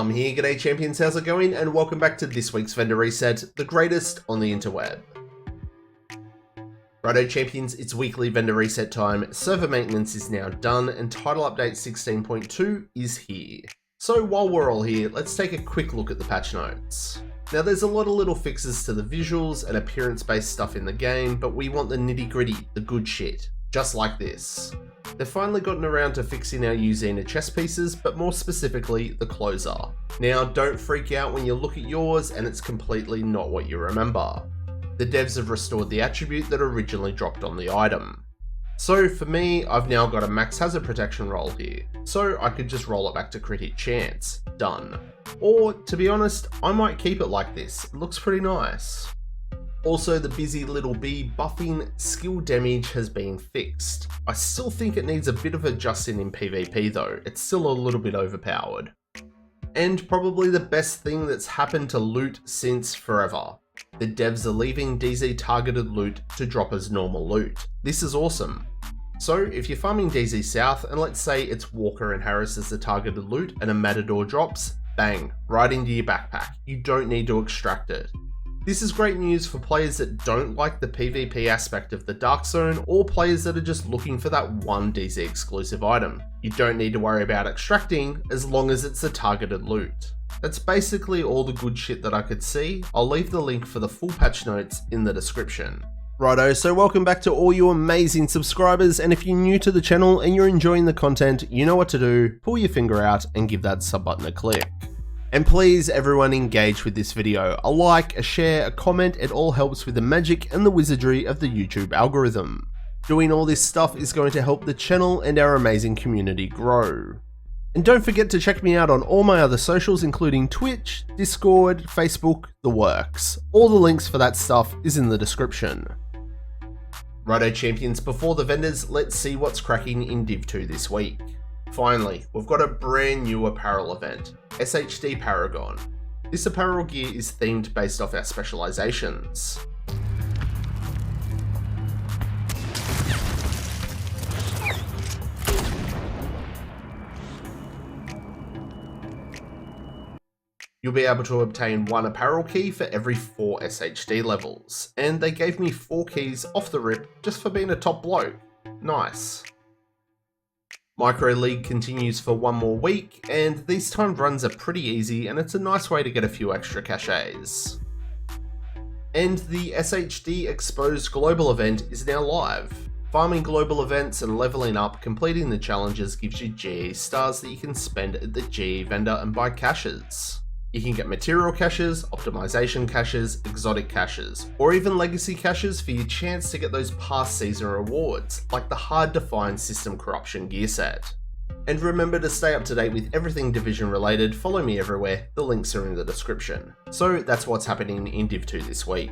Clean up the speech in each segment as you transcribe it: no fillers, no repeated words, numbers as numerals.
Plum here, g'day champions, how's it going? And welcome back to this week's vendor reset, the greatest on the interweb. Righto champions, it's weekly vendor reset time, server maintenance is now done, and title update 16.2 is here. So while we're all here, let's take a quick look at the patch notes. Now there's a lot of little fixes to the visuals and appearance based stuff in the game, but we want the nitty gritty, the good shit, just like this. They've finally gotten around to fixing our Uzina chess pieces, but more specifically, the closer. Now don't freak out when you look at yours and it's completely not what you remember. The devs have restored the attribute that originally dropped on the item. So for me, I've now got a max hazard protection roll here, so I could just roll it back to crit hit chance, done. Or to be honest, I might keep it like this, it looks pretty nice. Also, the busy little bee buffing skill damage has been fixed. I still think it needs a bit of adjusting in PvP though, it's still a little bit overpowered. And probably the best thing that's happened to loot since forever. The devs are leaving DZ targeted loot to drop as normal loot. This is awesome. So if you're farming DZ South and let's say it's Walker and Harris as the targeted loot and a Matador drops, bang, right into your backpack. You don't need to extract it. This is great news for players that don't like the PvP aspect of the Dark Zone or players that are just looking for that one DZ exclusive item. You don't need to worry about extracting as long as it's a targeted loot. That's basically all the good shit that I could see. I'll leave the link for the full patch notes in the description. Righto, so welcome back to all you amazing subscribers, and if you're new to the channel and you're enjoying the content, you know what to do, pull your finger out and give that sub button a click. And please everyone engage with this video, a like, a share, a comment, it all helps with the magic and the wizardry of the YouTube algorithm. Doing all this stuff is going to help the channel and our amazing community grow. And don't forget to check me out on all my other socials including Twitch, Discord, Facebook, the works. All the links for that stuff is in the description. Righto champions, before the vendors, let's see what's cracking in Div 2 this week. Finally, we've got a brand new apparel event, SHD Paragon. This apparel gear is themed based off our specializations. You'll be able to obtain one apparel key for every 4 SHD levels, and they gave me 4 keys off the rip just for being a top bloke. Nice. Micro League continues for one more week, and these timed runs are pretty easy and it's a nice way to get a few extra cachets. And the SHD Exposed Global event is now live. Farming global events and leveling up, completing the challenges gives you GE stars that you can spend at the GE vendor and buy caches. You can get material caches, optimization caches, exotic caches, or even legacy caches for your chance to get those past season rewards, like the hard to find System Corruption gear set. And remember to stay up to date with everything Division related, follow me everywhere, the links are in the description. So that's what's happening in Div 2 this week.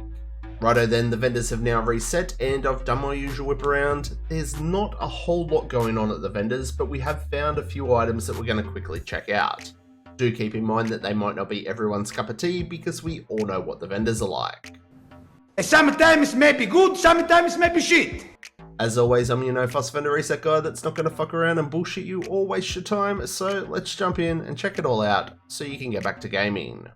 Righto then, the vendors have now reset and I've done my usual whip around. There's not a whole lot going on at the vendors, but we have found a few items that we're going to quickly check out. Do keep in mind that they might not be everyone's cup of tea because we all know what the vendors are like. Sometimes may be good, sometimes may be shit. As always, I'm your no fuss vendor reset guy that's not going to fuck around and bullshit you or waste your time, so let's jump in and check it all out so you can get back to gaming.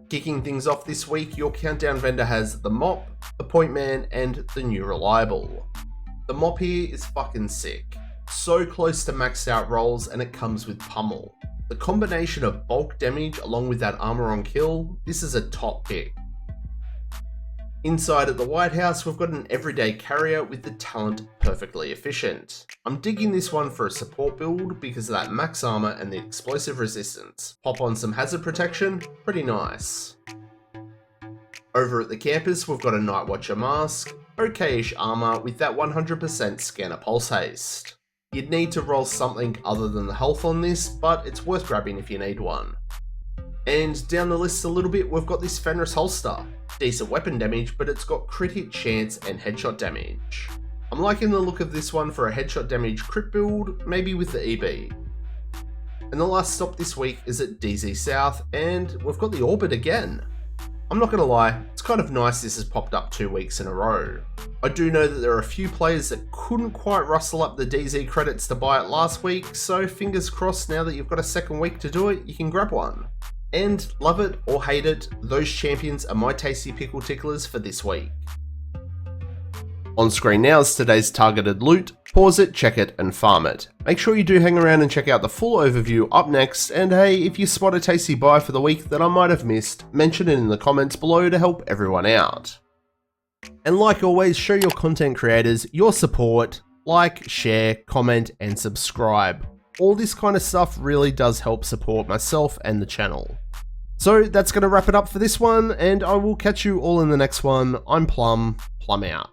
Kicking things off this week, your countdown vendor has the Mop, the Point Man, and the new Reliable. The Mop here is fucking sick. So close to maxed out rolls and it comes with pummel. The combination of bulk damage along with that armor on kill, this is a top pick. Inside at the White House, we've got an everyday carrier with the talent perfectly efficient. I'm digging this one for a support build because of that max armor and the explosive resistance. Pop on some hazard protection, pretty nice. Over at the campus, we've got a Night Watcher mask, okay-ish armor with that 100% scanner pulse haste. You'd need to roll something other than the health on this, but it's worth grabbing if you need one. And down the list a little bit, we've got this Fenris holster. Decent weapon damage, but it's got crit hit chance and headshot damage. I'm liking the look of this one for a headshot damage crit build, maybe with the EB. And the last stop this week is at DZ South, and we've got the Orbit again. I'm not gonna lie, it's kind of nice this has popped up 2 weeks in a row. I do know that there are a few players that couldn't quite rustle up the DZ credits to buy it last week, so fingers crossed now that you've got a second week to do it, you can grab one. And love it or hate it, those champions are my tasty pickle ticklers for this week. On screen now is today's targeted loot. Pause it, check it, and farm it. Make sure you do hang around and check out the full overview up next, and hey, if you spot a tasty buy for the week that I might have missed, mention it in the comments below to help everyone out. And like always, show your content creators your support, like, share, comment, and subscribe. All this kind of stuff really does help support myself and the channel. So that's going to wrap it up for this one, and I will catch you all in the next one. I'm Plum out.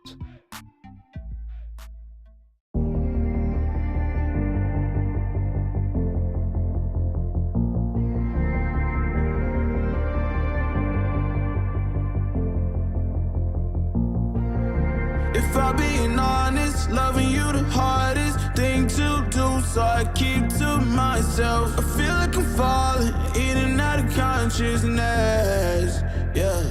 If I'm being honest, loving you the hardest thing to do, so I keep to myself. I feel like I'm falling in and out of consciousness, yeah.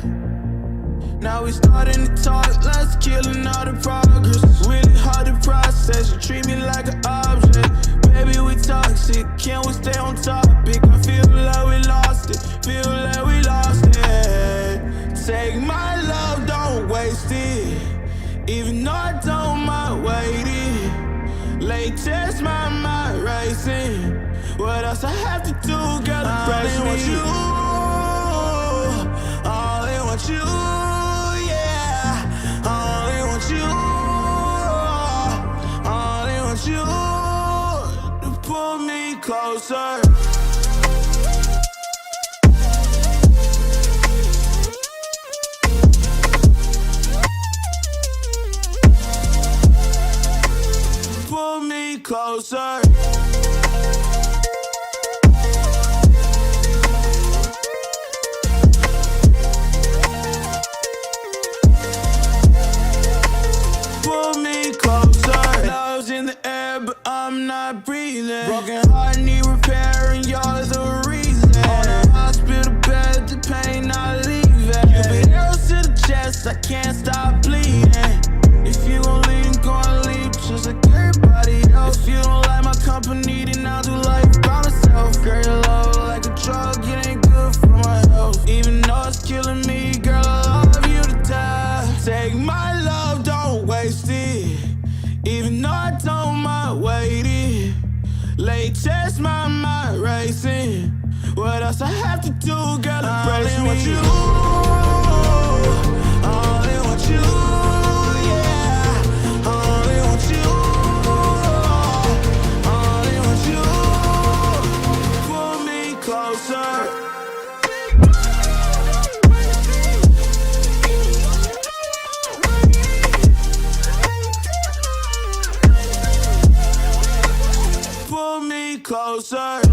Now we starting to talk, let's killing all the progress. Really hard to process, you treat me like an object. Baby, we toxic, can we stay on topic? I feel like we lost it, feel like we lost it. Take my love, don't waste it. Even though I don't mind waiting, latest my mind racing. What else I have to do, girl? I only want you, I only want you, yeah. I only want you, I only want you to pull me closer. Pull me closer. Pull me closer. Love's in the air, but I'm not breathing. Broken heart need repair, and you're the reason. On a hospital bed, the pain not leaving. You been arrows to the chest, I can't stop bleeding. If you gon' leave, gon' leave just like everybody else. If you don't like my company, then I'll do life by myself. Girl, your love like a drug, it ain't good for my health. Even though it's killing me, girl, I love you to death. Take my love, don't waste it. Even though I don't mind waiting, latest my mind racing. What else I have to do, girl, to brace me? I only want you, I only want you. Closer.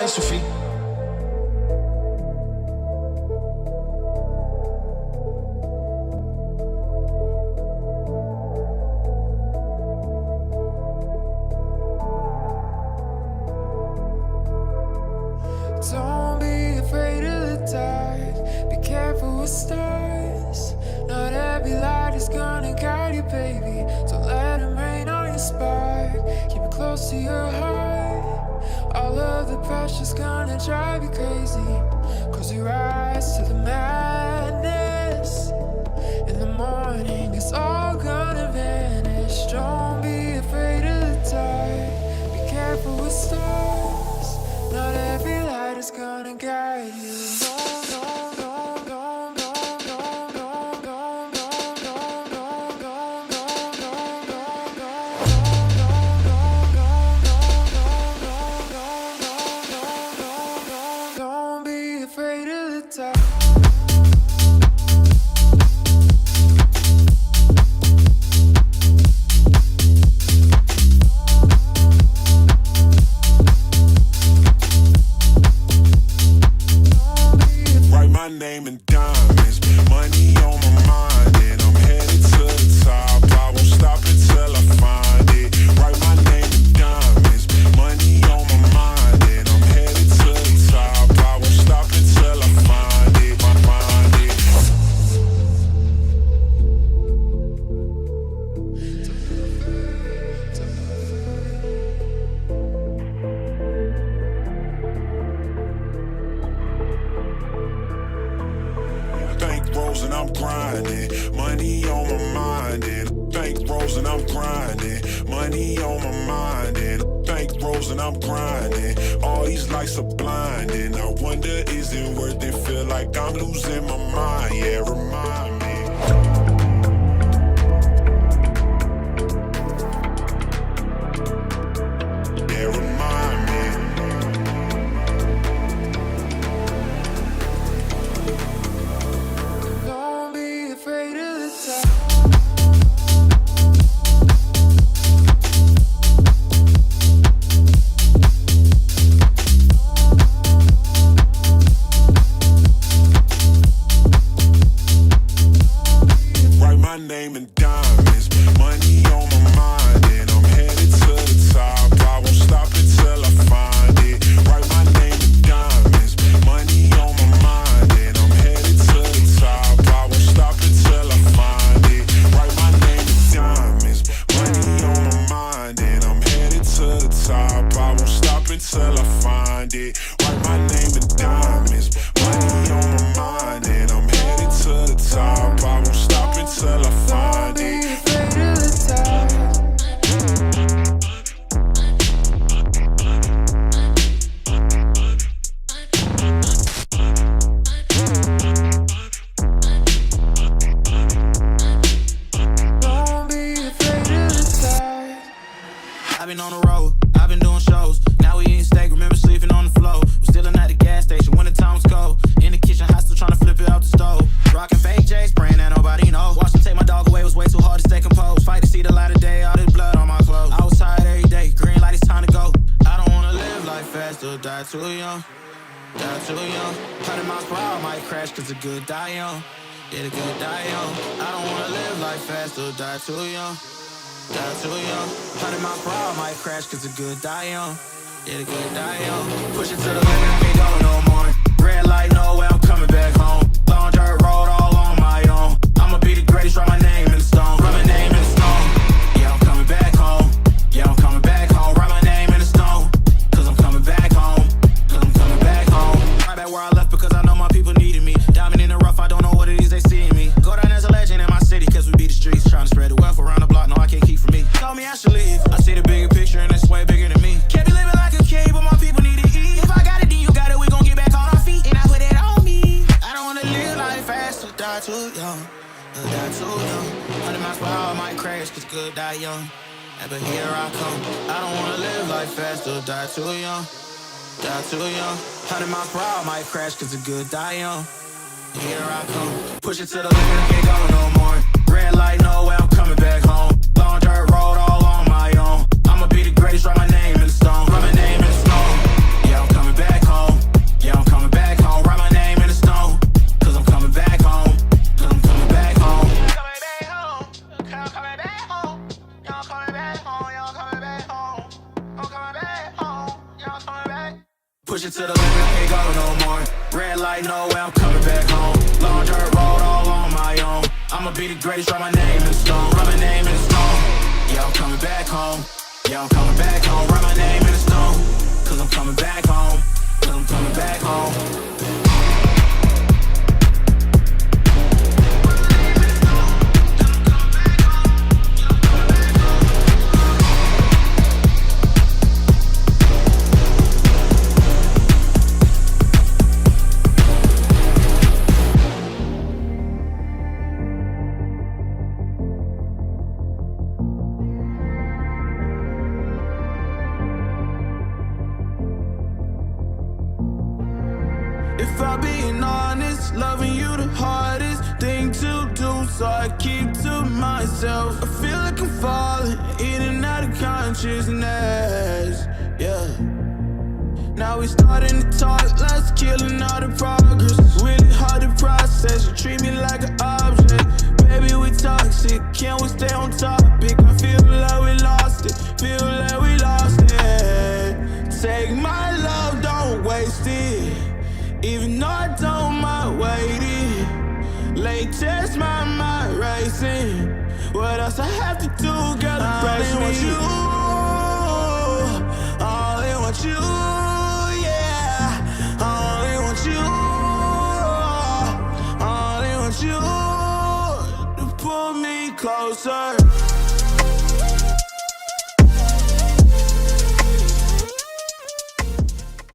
catastrophe. Don't be afraid of the dark. Be careful with stars. Not every light is gonna guide you, baby. Don't let them rain on your spark. Keep it close to your heart. All of the pressure's gonna drive you crazy. Close your eyes to the madness. In the morning, it's all gonna vanish. Don't be afraid of the dark. Be careful with stars. Not every light is gonna guide you. Don't be afraid of the dark. Write my name in diamonds, money on my mind, and I'm headed to the top. I won't stop until I find it. Write my name in diamonds, money on my mind, and I'm headed to the top. I won't stop until I find it. Bankrolls and I'm grinding, money on my mind, and bankrolls and I'm grinding, money on my mind, and bankrolls and I'm grinding. All these lights are blinding. I wonder, is it worth it? Feel like I'm losing my mind. Yeah, remind me. Yeah, remind me. Don't be afraid of the dark. Write my name in diamonds, money on my mind, and I'm headed to the top. I won't stop until I find it. Write my name in diamonds, money on my mind, and I'm headed to the top. I won't stop until I find it. Write my name in diamonds, money on my mind, and I'm headed to the top. I won't stop until I find it. Write my name in diamonds, money on my mind, and I'm headed to the top. I won't stop until I find Don't be it. afraid of the dark. Don't be afraid of the dark. I've been on the road, I've been doing shows. Now we eating steak, remember sleeping on the floor. We're still at the gas station when the time was cold. In the kitchen, hot, still trying to flip it out the stove. Rockin' fake J's, praying that nobody knows. Watch them take my dog away, was way too hard to stay composed. Fight to see the light of day, all this blood on my clothes. I was tired every day, green light, it's time to go. I don't wanna live life fast or die too young. Die too young. 100 miles per hour, might crash cause the good die young. Yeah, the good die young. I don't wanna live life fast or die too young. Die too young. 100 miles per hour, might crash cause the good die young. Yeah, the good die young. Push it to the limit, can't go no more. Red light, no way, I'm coming back home. Long dirt road, all on my own. I'ma be the greatest, write my name in the stone. Write my name in the stone. Yeah, I'm coming back home. Yeah, I'm coming back home. Write my name in the stone. Cause I'm coming back home. Cause I'm coming back home. Right back where I left because I know my people needed me. Diamond in the rough, I don't know what it is they see in me. Go down as a legend in my city cause we beat the streets. Trying to spread the wealth around the block, no I can't keep from me. Told me I should leave. I see the bigger picture and it's way bigger than me. Can't be living like a king, but my people need to eat. If I got it, then you got it, we gon' get back on our feet. And I put it on me. I don't wanna live life fast or die too young. Or die too young. 100 miles per hour, I might crash cause good die young. Yeah, but here I come. I don't wanna live life fast or die too young. Die too young. 100 miles per hour, I might crash cause the good die young. Here I come. Push it to the limit, can't go no more. Red light, no way, I'm coming back home. Long dirt road, all on my own. I'ma be the greatest, write my name in the stone. Write my name in the stone. Yeah, I'm coming back Push it to the limit, I can't go no more. Red light, no way, I'm coming back home. Long dirt road, all on my own. I'ma be the greatest, write my name in stone. Write my name in stone. Yeah, I'm coming back home. Yeah, I'm coming back home. Write my name in stone. Cause I'm coming back home. Cause I'm coming back home. If I'm being honest, loving you the hardest thing to do, so I keep to myself. I feel like I'm falling in and out of consciousness, yeah. Now we starting to talk, let's killing all the progress. Really hard to process, you treat me like an object. Baby, we toxic, can we stay on topic? I feel like we lost it, feel like we lost it. Take my love, don't waste it. Even though I don't mind waiting, late test my mind racing. What else I have to do, girl, to praise me? I only want you.